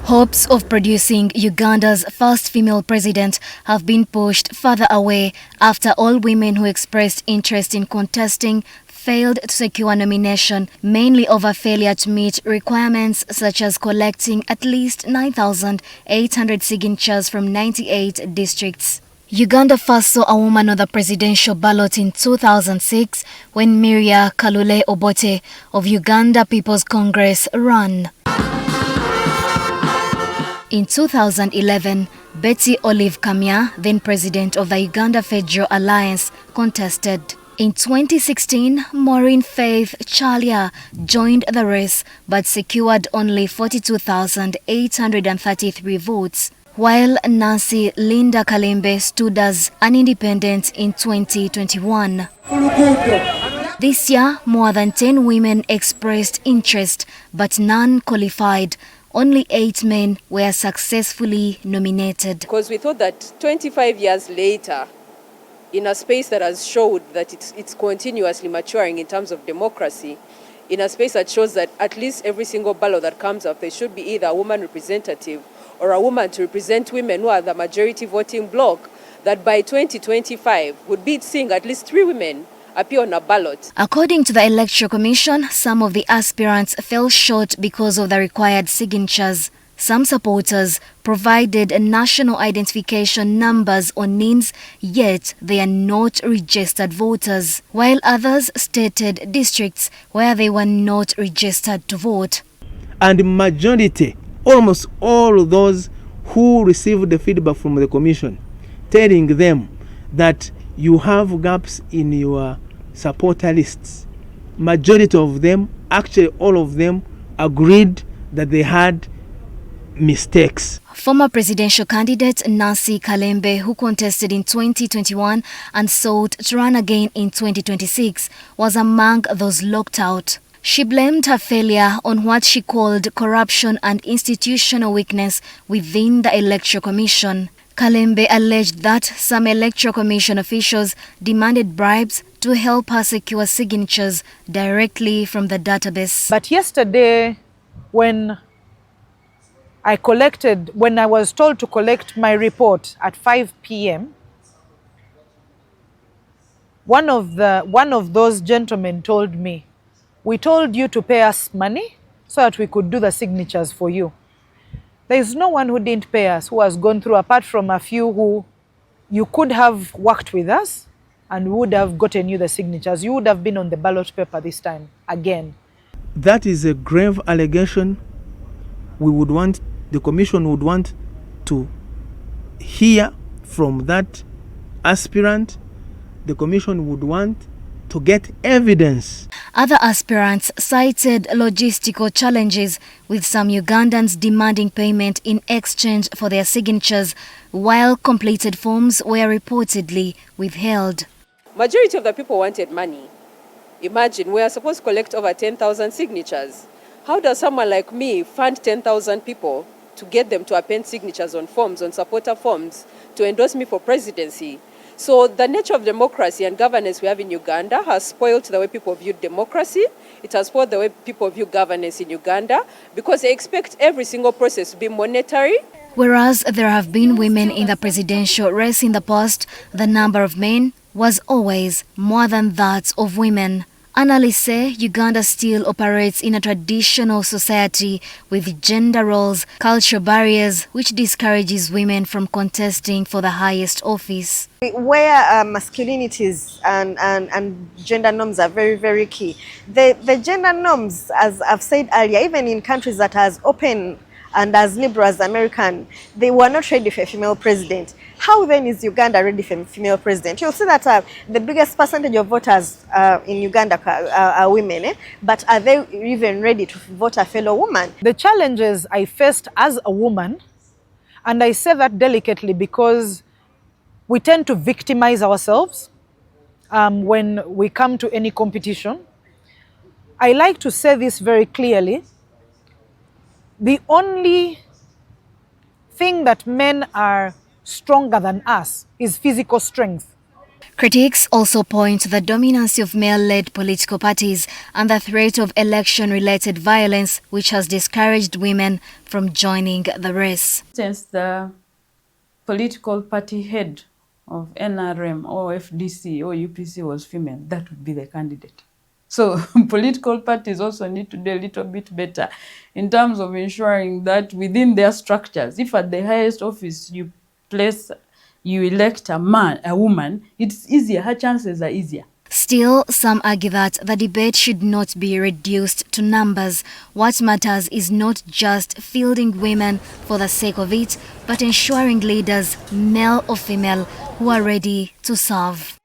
Hopes of producing Uganda's first female president have been pushed further away after all women who expressed interest in contesting failed to secure nomination, mainly over failure to meet requirements such as collecting at least 9,800 signatures from 98 districts. Uganda first saw a woman on the presidential ballot in 2006 when Miria Kalule Obote of Uganda People's Congress ran. In 2011, Betty Olive Kamya, then president of the Uganda Federal Alliance, contested. In 2016, Maureen Faith Chalia joined the race but secured only 42,833 votes, while Nancy Linda Kalembe stood as an independent in 2021. This year, more than 10 women expressed interest, but none qualified. Only 8 men were successfully nominated. Because we thought that 25 years later, in a space that has showed that it's continuously maturing in terms of democracy, in a space that shows that at least every single ballot that comes up, there should be either a woman representative or a woman to represent women who are the majority voting bloc, that by 2025 would be seeing at least 3 women appear on a ballot. According to the Electoral Commission, some of the aspirants fell short because of the required signatures. Some supporters provided national identification numbers or NINs, yet they are not registered voters, while others stated districts where they were not registered to vote. And majority, almost all of those who received the feedback from the Commission, telling them that you have gaps in your supporter lists. Majority of them, actually all of them, agreed that they had mistakes. Former presidential candidate Nancy Kalembe, who contested in 2021 and sought to run again in 2026, was among those locked out. She blamed her failure on what she called corruption and institutional weakness within the Electoral Commission. Kalembe alleged that some Electoral Commission officials demanded bribes to help her secure signatures directly from the database. But yesterday, when I was told to collect my report at 5 p.m., one of those gentlemen told me, "We told you to pay us money so that we could do the signatures for you." There is no one who didn't pay us, who has gone through, apart from a few who you could have worked with us and we would have gotten you the signatures. You would have been on the ballot paper this time again. That is a grave allegation. The Commission would want to hear from that aspirant. The Commission would want to get evidence. Other aspirants cited logistical challenges, with some Ugandans demanding payment in exchange for their signatures, while completed forms were reportedly withheld. Majority of the people wanted money. Imagine, we are supposed to collect over 10,000 signatures. How does someone like me fund 10,000 people to get them to append signatures on forms, on supporter forms, to endorse me for presidency? So the nature of democracy and governance we have in Uganda has spoiled the way people view democracy. It has spoiled the way people view governance in Uganda, because they expect every single process to be monetary. Whereas there have been women in the presidential race in the past, the number of men was always more than that of women. Analysts say Uganda still operates in a traditional society with gender roles, cultural barriers, which discourages women from contesting for the highest office. Where masculinities and gender norms are very, very key. The gender norms, as I've said earlier, even in countries that are as open and as liberal as American, they were not ready for a female president. How then is Uganda ready for a female president? You'll see that the biggest percentage of voters in Uganda are women, but are they even ready to vote a fellow woman? The challenges I faced as a woman, and I say that delicately because we tend to victimize ourselves when we come to any competition. I like to say this very clearly. The only thing that men are stronger than us is physical strength. Critics also point to the dominance of male-led political parties and the threat of election-related violence, which has discouraged women from joining the race. Since the political party head of NRM or FDC or UPC was female, that would be the candidate. So political parties also need to do a little bit better in terms of ensuring that within their structures, if at the highest office you elect a woman, it's easier, her chances are easier. Still, some argue that the debate should not be reduced to numbers. What matters is not just fielding women for the sake of it, but ensuring leaders, male or female, who are ready to serve.